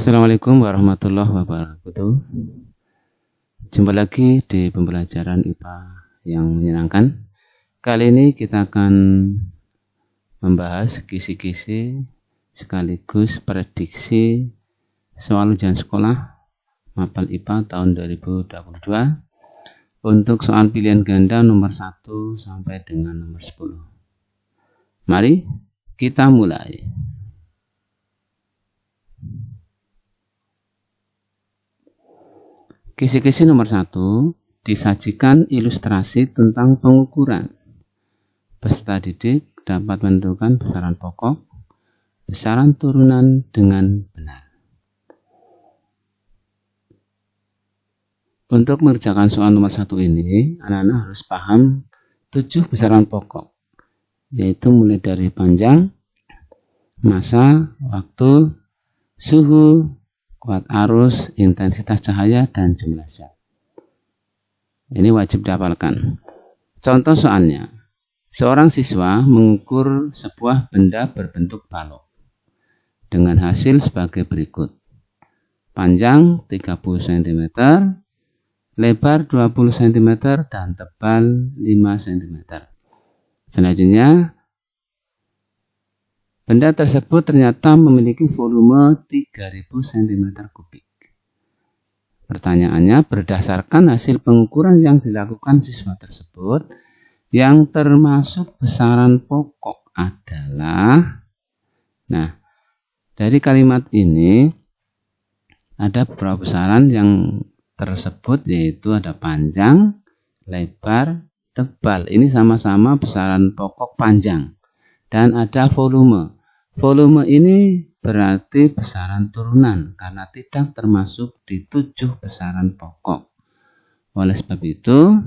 Assalamualaikum warahmatullahi wabarakatuh. Jumpa lagi di pembelajaran IPA yang menyenangkan. Kali ini kita akan membahas kisi-kisi sekaligus prediksi soal ujian sekolah Mapel IPA tahun 2022 untuk soal pilihan ganda nomor 1 sampai dengan nomor 10. Mari kita mulai. Kisi-kisi nomor 1 disajikan ilustrasi tentang pengukuran. Peserta didik dapat menentukan besaran pokok, besaran turunan dengan benar. Untuk mengerjakan soal nomor 1 ini, anak-anak harus paham 7 besaran pokok, yaitu mulai dari panjang, massa, waktu, suhu, kuat arus, intensitas cahaya, dan jumlah zat. Ini wajib dihafalkan. Contoh soalnya, seorang siswa mengukur sebuah benda berbentuk balok dengan hasil sebagai berikut. Panjang 30 cm, lebar 20 cm, dan tebal 5 cm. Selanjutnya, benda tersebut ternyata memiliki volume 3000 cm3. Pertanyaannya, berdasarkan hasil pengukuran yang dilakukan siswa tersebut, yang termasuk besaran pokok adalah... Nah, dari kalimat ini ada beberapa besaran yang tersebut, yaitu ada panjang, lebar, tebal. Ini sama-sama besaran pokok panjang. Dan ada volume. Volume ini berarti besaran turunan karena tidak termasuk di 7 besaran pokok. Oleh sebab itu,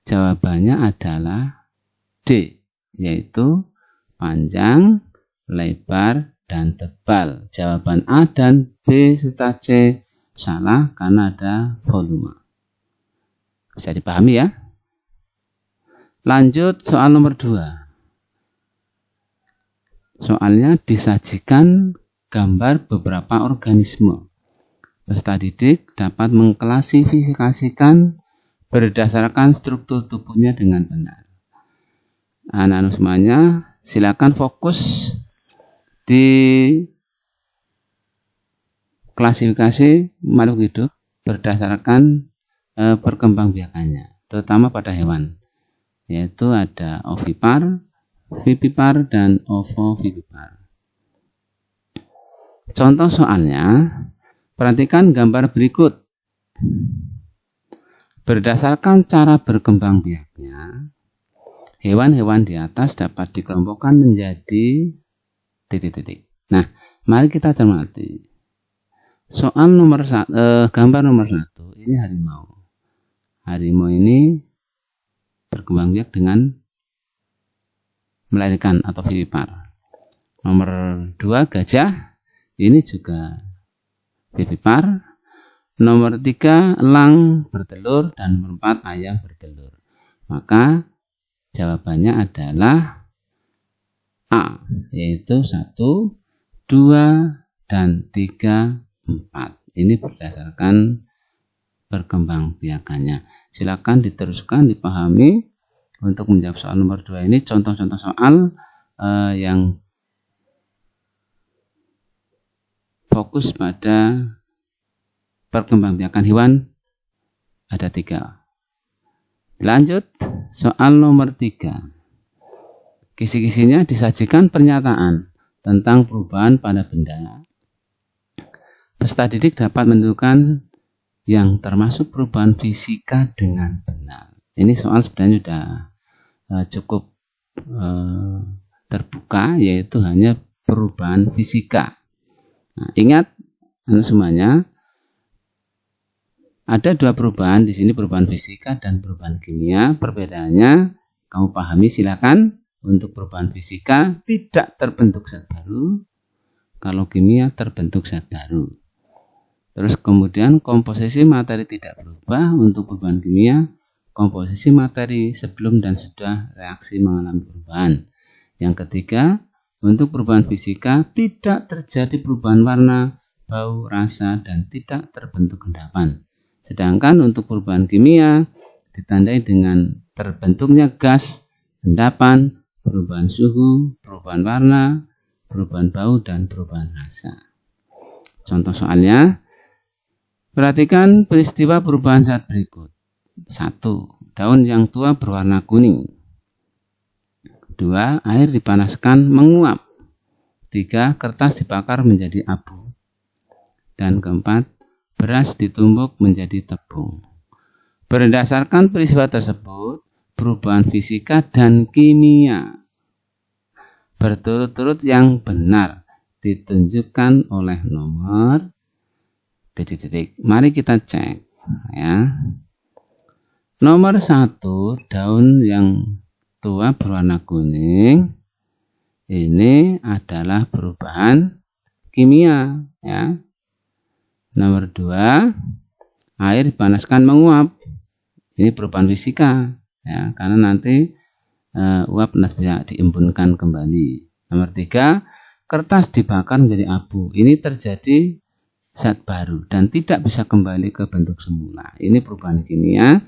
jawabannya adalah D, yaitu panjang, lebar, dan tebal. Jawaban A dan B serta C salah karena ada volume. Bisa dipahami ya? Lanjut soal nomor 2. Soalnya disajikan gambar beberapa organisme. Peserta didik dapat mengklasifikasikan berdasarkan struktur tubuhnya dengan benar. Anak-anak semuanya silakan fokus di klasifikasi makhluk hidup berdasarkan perkembangbiakannya, terutama pada hewan, yaitu ada ovipar, vivipar, dan ovovivipar. Contoh soalnya, perhatikan gambar berikut. Berdasarkan cara berkembang biaknya, hewan-hewan di atas dapat dikelompokkan menjadi titik-titik. Nah, mari kita cermati. Soal nomor gambar nomor 1, ini harimau. Harimau ini berkembang biak dengan melahirkan atau vivipar. Nomor 2 gajah, ini juga vivipar. Nomor 3 elang bertelur, dan nomor 4 ayam bertelur. Maka jawabannya adalah A, yaitu 1, 2, dan 3, 4. Ini berdasarkan perkembangbiakannya. Silakan diteruskan, dipahami. Untuk menjawab soal nomor 2 ini, contoh-contoh soal yang fokus pada perkembangbiakan hewan ada 3. Lanjut, soal nomor 3. Kisi-kisinya disajikan pernyataan tentang perubahan pada benda. Peserta didik dapat menentukan yang termasuk perubahan fisika dengan benar. Ini soal sebenarnya sudah cukup terbuka, yaitu hanya perubahan fisika. Nah, ingat semuanya, ada 2 perubahan di sini, perubahan fisika dan perubahan kimia. Perbedaannya kamu pahami, silakan. Untuk perubahan fisika tidak terbentuk zat baru, kalau kimia terbentuk zat baru. Terus kemudian komposisi materi tidak berubah. Untuk perubahan kimia, komposisi materi sebelum dan sesudah reaksi mengalami perubahan. Yang ketiga, untuk perubahan fisika tidak terjadi perubahan warna bau, rasa, dan tidak terbentuk endapan. Sedangkan untuk perubahan kimia ditandai dengan terbentuknya gas, endapan, perubahan suhu, perubahan warna, perubahan bau, dan perubahan rasa. Contoh soalnya, perhatikan peristiwa perubahan zat berikut. 1. Daun yang tua berwarna kuning. 2. Air dipanaskan menguap. 3. Kertas dibakar menjadi abu. Dan keempat, beras ditumbuk menjadi tepung. Berdasarkan peristiwa tersebut, perubahan fisika dan kimia berturut-turut yang benar ditunjukkan oleh nomor titik-titik. Mari kita cek ya. Nomor 1, daun yang tua berwarna kuning. Ini adalah perubahan kimia ya. Nomor 2, air dipanaskan menguap. Ini perubahan fisika ya, karena nanti uap bisa diembunkan kembali. Nomor 3, kertas dibakar menjadi abu. Ini terjadi zat baru dan tidak bisa kembali ke bentuk semula. Ini perubahan kimia.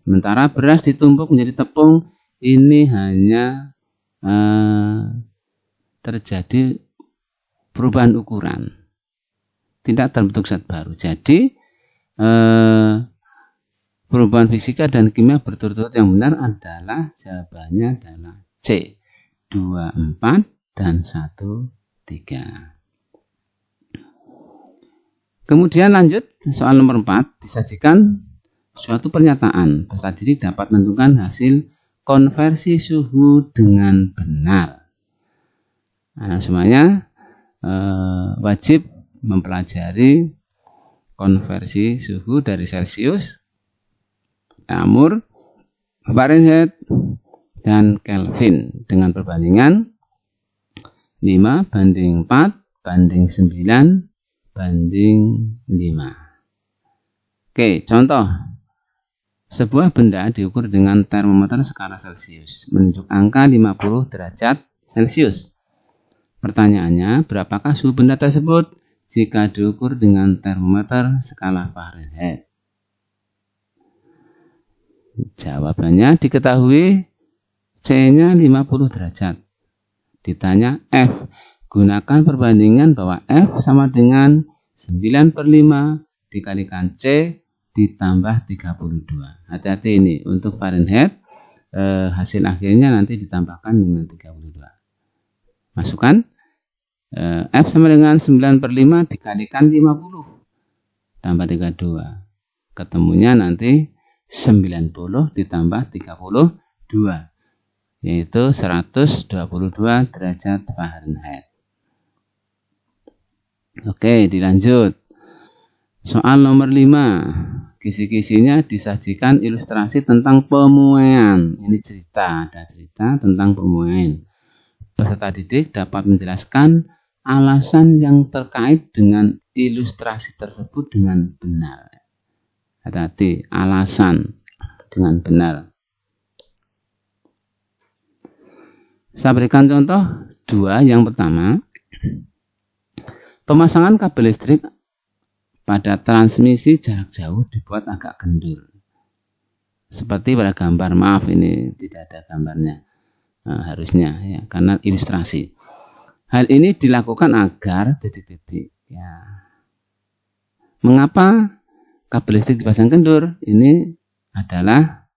Sementara beras ditumbuk menjadi tepung, ini hanya terjadi perubahan ukuran, tidak terbentuk zat baru. Jadi perubahan fisika dan kimia berturut-turut yang benar adalah jawabannya adalah C, 2, 4 dan 1, 3. Kemudian lanjut soal nomor 4, disajikan suatu pernyataan peserta didik dapat menentukan hasil konversi suhu dengan benar. Nah, semuanya wajib mempelajari konversi suhu dari Celsius, Amur, Fahrenheit, dan Kelvin dengan perbandingan 5 banding 4 banding 9 banding 5. Oke, contoh. Sebuah benda diukur dengan termometer skala Celsius, menunjuk angka 50 derajat Celsius. Pertanyaannya, berapakah suhu benda tersebut jika diukur dengan termometer skala Fahrenheit? Jawabannya diketahui C-nya 50 derajat. Ditanya F, gunakan perbandingan bahwa F sama dengan 9/5 dikalikan C ditambah 32. Hati-hati ini untuk Fahrenheit, hasil akhirnya nanti ditambahkan dengan 32. Masukkan F sama dengan 9/5 dikalikan 50 tambah 32. Ketemunya nanti 90 ditambah 32, yaitu 122 derajat Fahrenheit. Oke, dilanjut. Soal nomor 5. Kisi-kisinya disajikan ilustrasi tentang pemuaian. Ini cerita, ada cerita tentang pemuaian. Peserta didik dapat menjelaskan alasan yang terkait dengan ilustrasi tersebut dengan benar. Hati-hati, alasan dengan benar. Saya berikan contoh 2. Yang pertama, pemasangan kabel listrik pada transmisi jarak jauh dibuat agak kendur. Seperti pada gambar, maaf ini tidak ada gambarnya. Harusnya ya, karena ilustrasi. Hal ini dilakukan agar titik-titik ya. Mengapa kabel listrik dipasang kendur? Ini adalah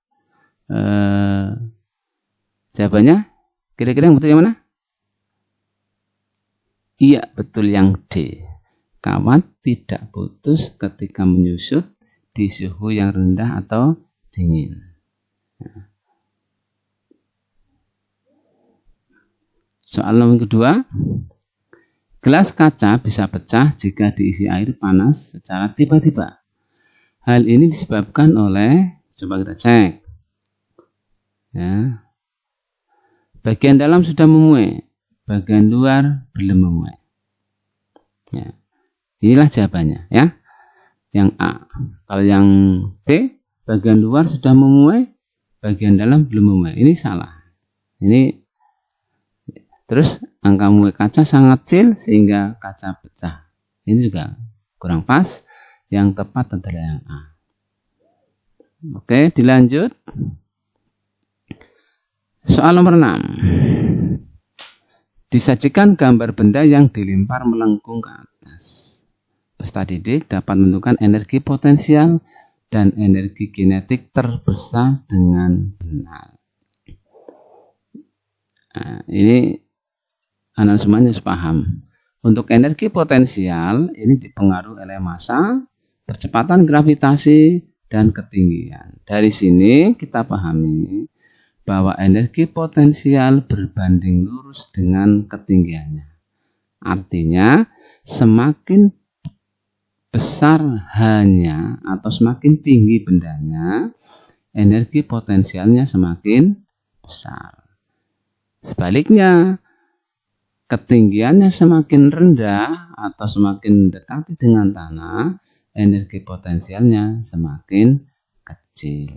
jawabannya kira-kira yang betul yang mana? Iya, betul yang D. Kawat tidak putus ketika menyusut di suhu yang rendah atau dingin. Soal nomor kedua, gelas kaca bisa pecah jika diisi air panas secara tiba-tiba. Hal ini disebabkan oleh, coba kita cek. Ya. Bagian dalam sudah memuai, bagian luar belum memuai. Ya. Inilah jawabannya ya. Yang A. Kalau yang B, bagian luar sudah memuai, bagian dalam belum memuai. Ini salah. Ini terus angka muai kaca sangat kecil sehingga kaca pecah. Ini juga kurang pas. Yang tepat adalah yang A. Oke, dilanjut. Soal nomor 6. Disajikan gambar benda yang dilempar melengkung ke atas. Peserta didik dapat menentukan energi potensial dan energi kinetik terbesar dengan benar. Nah, ini anak semuanya harus paham. Untuk energi potensial ini dipengaruhi oleh massa, percepatan gravitasi, dan ketinggian. Dari sini kita pahami bahwa energi potensial berbanding lurus dengan ketinggiannya. Artinya semakin besar hanya atau semakin tinggi bendanya, energi potensialnya semakin besar. Sebaliknya, ketinggiannya semakin rendah atau semakin dekat dengan tanah, energi potensialnya semakin kecil.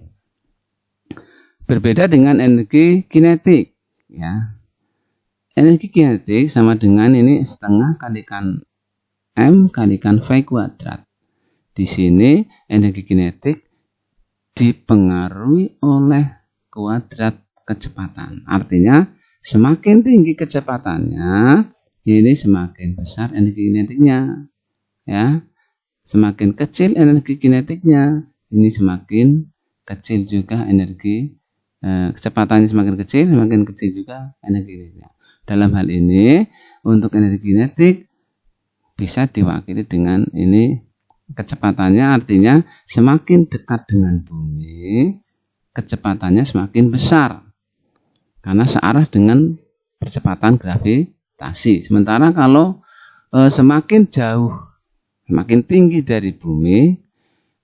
Berbeda dengan energi kinetik, ya. Energi kinetik sama dengan ini setengah kalikan M kalikan V kuadrat. Di sini energi kinetik dipengaruhi oleh kuadrat kecepatan. Artinya semakin tinggi kecepatannya, ini semakin besar energi kinetiknya. Ya. Semakin kecil energi kinetiknya, ini semakin kecil juga energi kecepatannya semakin kecil juga energi kinetiknya. Dalam hal ini, untuk energi kinetik bisa diwakili dengan ini kecepatannya, artinya semakin dekat dengan bumi, kecepatannya semakin besar karena searah dengan percepatan gravitasi. Sementara kalau semakin jauh, semakin tinggi dari bumi,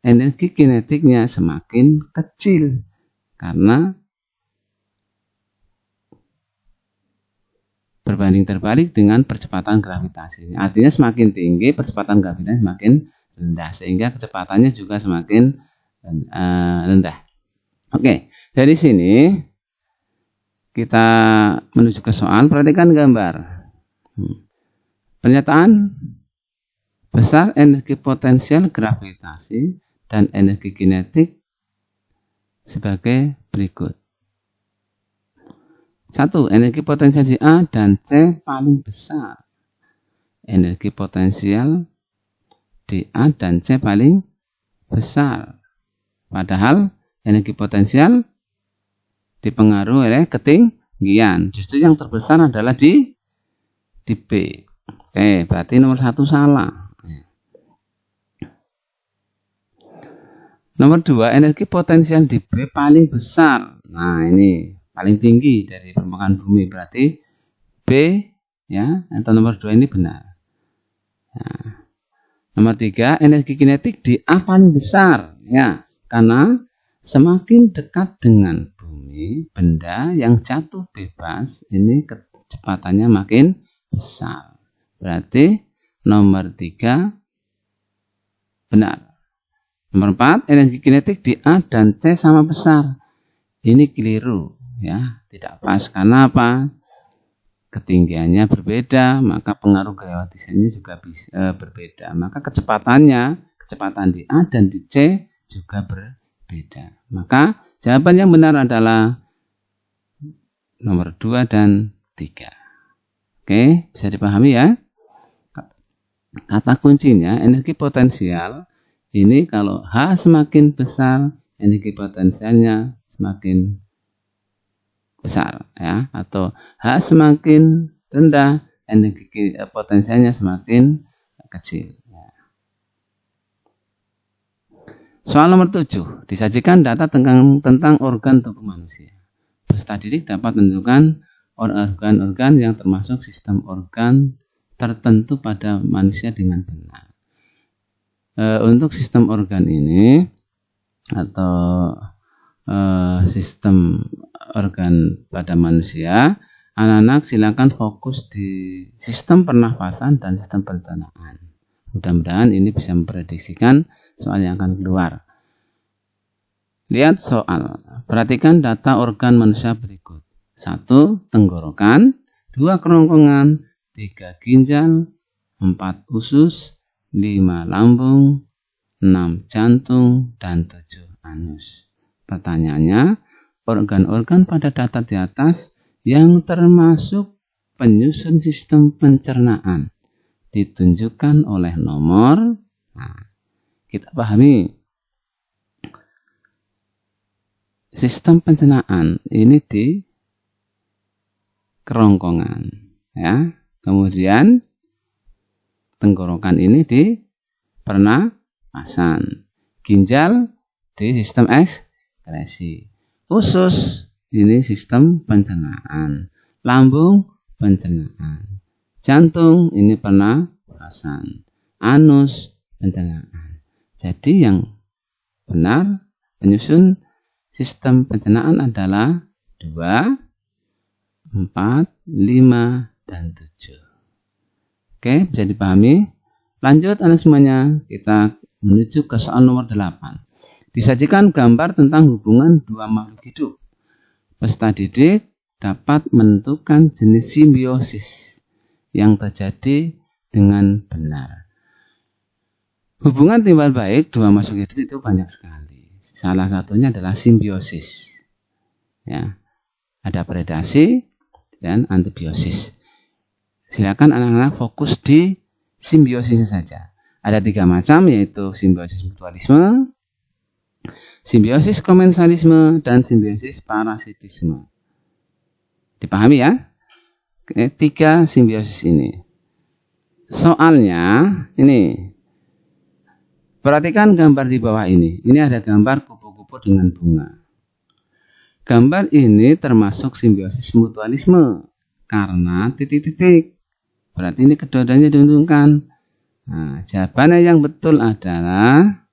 energi kinetiknya semakin kecil karena berbanding terbalik dengan percepatan gravitasi. Artinya semakin tinggi, percepatan gravitasi semakin rendah, sehingga kecepatannya juga semakin rendah. Oke, dari sini kita menuju ke soal. Perhatikan gambar. Pernyataan besar energi potensial gravitasi dan energi kinetik sebagai berikut. 1. Energi potensial di A dan C paling besar. Energi potensial di A dan C paling besar. Padahal energi potensial dipengaruhi oleh ketinggian. Justru yang terbesar adalah di B. Oke, berarti nomor 1 salah. Nomor 2, energi potensial di B paling besar. Nah, ini paling tinggi dari permukaan bumi, berarti B ya, atau nomor 2 ini benar. Nah, nomor 3, energi kinetik di A paling besar ya, karena semakin dekat dengan bumi, benda yang jatuh bebas ini kecepatannya makin besar. Berarti nomor 3 benar. Nomor 4, energi kinetik di A dan C sama besar. Ini keliru. Ya, tidak pas. Karena apa? Ketinggiannya berbeda, maka pengaruh gravitasinya juga bisa berbeda. Maka kecepatan di A dan di C juga berbeda. Maka jawaban yang benar adalah nomor 2 dan 3. Oke, bisa dipahami ya? Kata kuncinya energi potensial ini kalau H semakin besar, energi potensialnya semakin besar ya, atau H semakin rendah, energi potensialnya semakin kecil ya. Soal nomor 7, disajikan data tentang organ tubuh manusia. Peserta didik dapat menentukan organ-organ yang termasuk sistem organ tertentu pada manusia dengan benar. Untuk sistem organ ini atau sistem organ pada manusia, anak-anak silakan fokus di sistem pernafasan dan sistem pencernaan. Mudah-mudahan ini bisa memprediksikan soal yang akan keluar. Lihat soal. Perhatikan data organ manusia berikut. 1. Tenggorokan, 2. Kerongkongan, 3. Ginjal, 4. Usus, 5 lambung, 6 jantung, dan 7 anus. Pertanyaannya, organ-organ pada data di atas yang termasuk penyusun sistem pencernaan ditunjukkan oleh nomor. Nah, kita pahami sistem pencernaan ini di kerongkongan, ya. Kemudian tenggorokan ini di pernapasan, ginjal di sistem ekskresi, usus ini sistem pencernaan, lambung pencernaan, jantung ini pernapasan, anus pencernaan. Jadi yang benar penyusun sistem pencernaan adalah 2, 4, 5, dan 7. Oke, bisa dipahami? Lanjut anak semuanya, kita menuju ke soal nomor 8. Disajikan gambar tentang hubungan dua makhluk hidup. Peserta didik dapat menentukan jenis simbiosis yang terjadi dengan benar. Hubungan timbal baik dua makhluk hidup itu banyak sekali. Salah satunya adalah simbiosis. Ya, ada predasi dan antibiosis. Silakan anak-anak fokus di simbiosisnya saja. Ada 3 macam, yaitu simbiosis mutualisme, simbiosis komensalisme, dan simbiosis parasitisme. Dipahami ya? 3 simbiosis ini. Soalnya ini, perhatikan gambar di bawah ini. Ini ada gambar kupu-kupu dengan bunga. Gambar ini termasuk simbiosis mutualisme karena titik-titik. Berarti ini kedua-duanya diuntungkan. Nah, jawabannya yang betul adalah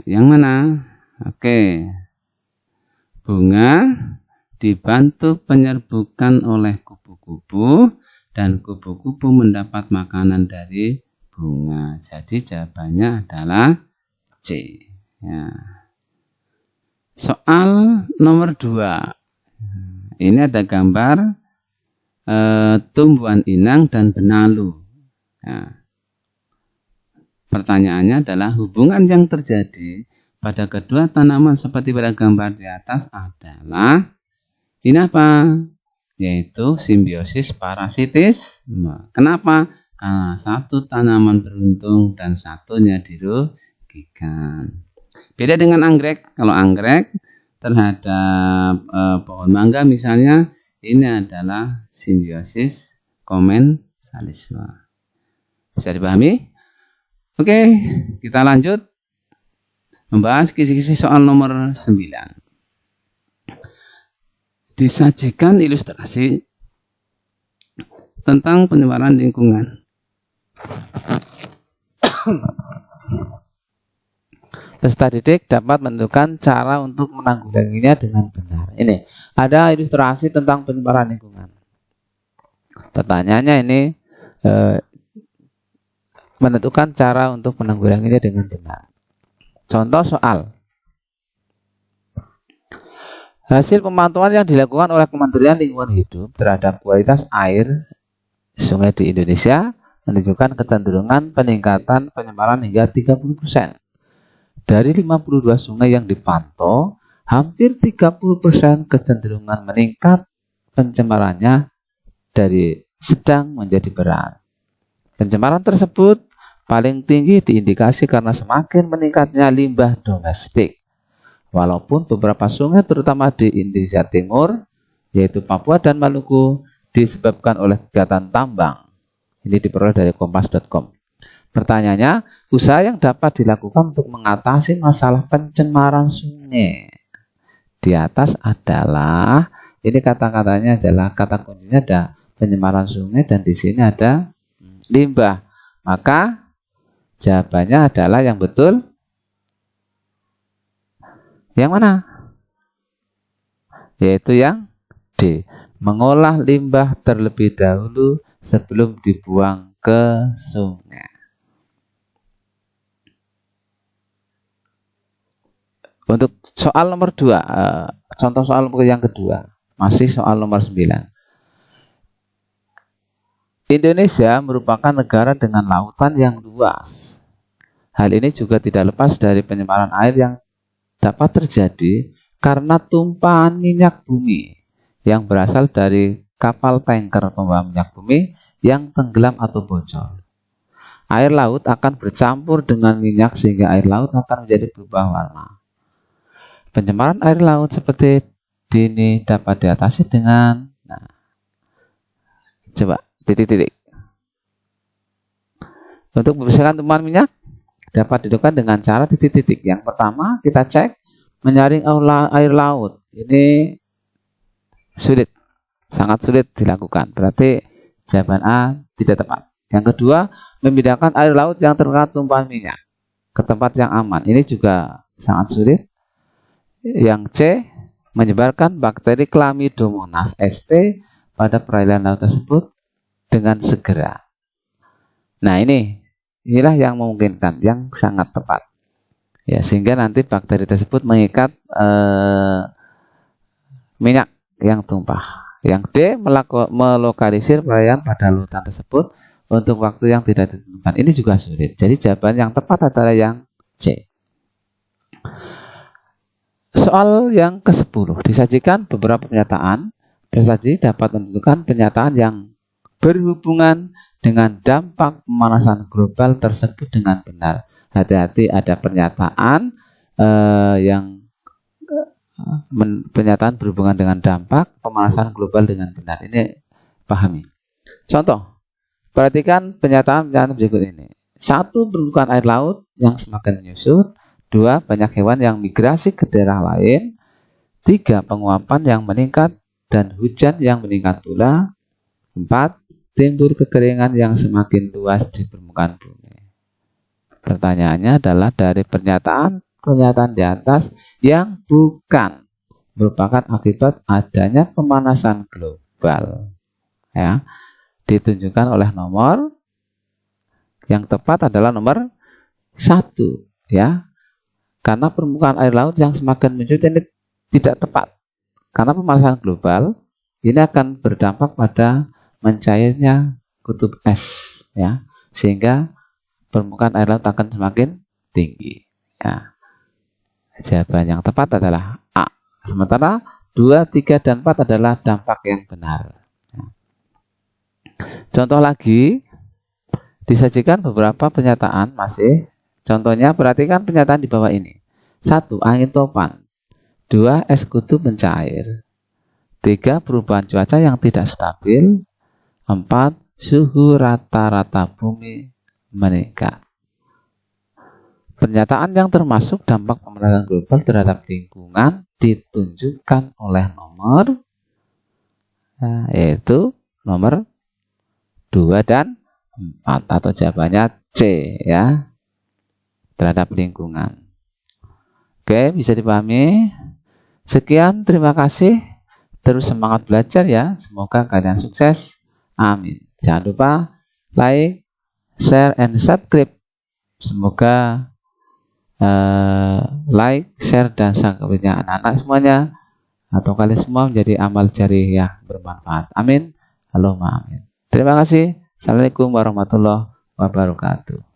yang mana? Oke. Bunga dibantu penyerbukan oleh kupu-kupu dan kupu-kupu mendapat makanan dari bunga. Jadi jawabannya adalah C. Ya. Soal nomor 2. Ini ada gambar tumbuhan inang dan benalu. Ya. Pertanyaannya adalah hubungan yang terjadi pada kedua tanaman seperti pada gambar di atas adalah ini apa? Yaitu simbiosis parasitisme. Kenapa? Karena satu tanaman beruntung dan satunya dirugikan. Beda dengan anggrek. Kalau anggrek terhadap pohon mangga misalnya, ini adalah simbiosis komensalisme. Bisa dipahami? Oke, kita lanjut membahas kisi-kisi soal nomor 9. Disajikan ilustrasi tentang penyebaran lingkungan. Peserta didik dapat menentukan cara untuk menanggulanginya dengan benar. Ini ada ilustrasi tentang penyebaran lingkungan. Pertanyaannya ini menentukan cara untuk menanggulanginya dengan benar. Contoh soal. Hasil pemantauan yang dilakukan oleh Kementerian Lingkungan Hidup terhadap kualitas air sungai di Indonesia menunjukkan kecenderungan peningkatan penyebaran hingga 30%. Dari 52 sungai yang dipantau, hampir 30% kecenderungan meningkat pencemarannya dari sedang menjadi berat. Pencemaran tersebut paling tinggi diindikasi karena semakin meningkatnya limbah domestik. Walaupun beberapa sungai terutama di Indonesia Timur, yaitu Papua dan Maluku, disebabkan oleh kegiatan tambang. Ini diperoleh dari kompas.com. Pertanyaannya, usaha yang dapat dilakukan untuk mengatasi masalah pencemaran sungai di atas adalah, ini kata-katanya adalah, kata kuncinya ada pencemaran sungai dan di sini ada limbah. Maka jawabannya adalah yang betul. Yang mana? Yaitu yang D. Mengolah limbah terlebih dahulu sebelum dibuang ke sungai. Untuk soal nomor 2, contoh soal yang kedua, masih soal nomor 9. Indonesia merupakan negara dengan lautan yang luas. Hal ini juga tidak lepas dari pencemaran air yang dapat terjadi karena tumpahan minyak bumi yang berasal dari kapal tanker pembawa minyak bumi yang tenggelam atau bocor. Air laut akan bercampur dengan minyak sehingga air laut akan menjadi berubah warna. Pencemaran air laut seperti ini dapat diatasi dengan coba titik-titik. Untuk membersihkan tumpahan minyak dapat dilakukan dengan cara titik-titik. Yang pertama, kita cek menyaring air laut. Ini sulit, sangat sulit dilakukan. Berarti jawaban A tidak tepat. Yang kedua, memindahkan air laut yang terkena tumpahan minyak ke tempat yang aman. Ini juga sangat sulit. Yang C, menyebarkan bakteri Chlamydomonas sp pada perairan laut tersebut dengan segera. Nah, inilah yang memungkinkan, yang sangat tepat. Ya, sehingga nanti bakteri tersebut mengikat minyak yang tumpah. Yang D, melokalisir perairan pada lautan tersebut untuk waktu yang tidak ditentukan. Ini juga sulit. Jadi jawaban yang tepat adalah yang C. Soal yang ke-10. Disajikan beberapa pernyataan. Peserta dapat menentukan pernyataan yang berhubungan dengan dampak pemanasan global tersebut dengan benar. Hati-hati, ada pernyataan pernyataan berhubungan dengan dampak pemanasan global dengan benar. Ini pahami. Contoh, perhatikan pernyataan berikut ini. 1. Permukaan air laut yang semakin menyusut. 2. Banyak hewan yang migrasi ke daerah lain. 3. Penguapan yang meningkat dan hujan yang meningkat pula. 4. Timbul kekeringan yang semakin luas di permukaan bumi. Pertanyaannya adalah dari pernyataan di atas yang bukan merupakan akibat adanya pemanasan global. Ya, ditunjukkan oleh nomor yang tepat adalah nomor 1. Ya, karena permukaan air laut yang semakin menyusut ini tidak tepat. Karena pemanasan global ini akan berdampak pada mencairnya kutub es, ya, sehingga permukaan air laut akan semakin tinggi. Ya. Jawaban yang tepat adalah A. Sementara 2, 3, dan 4 adalah dampak yang benar. Ya. Contoh lagi, disajikan beberapa pernyataan masih. Contohnya, perhatikan pernyataan di bawah ini. 1. Angin topan. 2. Es kutub mencair. 3. Perubahan cuaca yang tidak stabil. 4. Suhu rata-rata bumi meningkat. Pernyataan yang termasuk dampak pemanasan global terhadap lingkungan ditunjukkan oleh nomor, yaitu nomor 2 dan 4, atau jawabannya C, ya, terhadap lingkungan. Oke, bisa dipahami. Sekian, terima kasih. Terus semangat belajar ya. Semoga kalian sukses. Amin. Jangan lupa like, share, and subscribe. Semoga like, share, dan subscribe-nya anak-anak semuanya atau kalian semua menjadi amal jariah yang bermanfaat. Amin. Allahumma amin. Terima kasih. Assalamualaikum warahmatullahi wabarakatuh.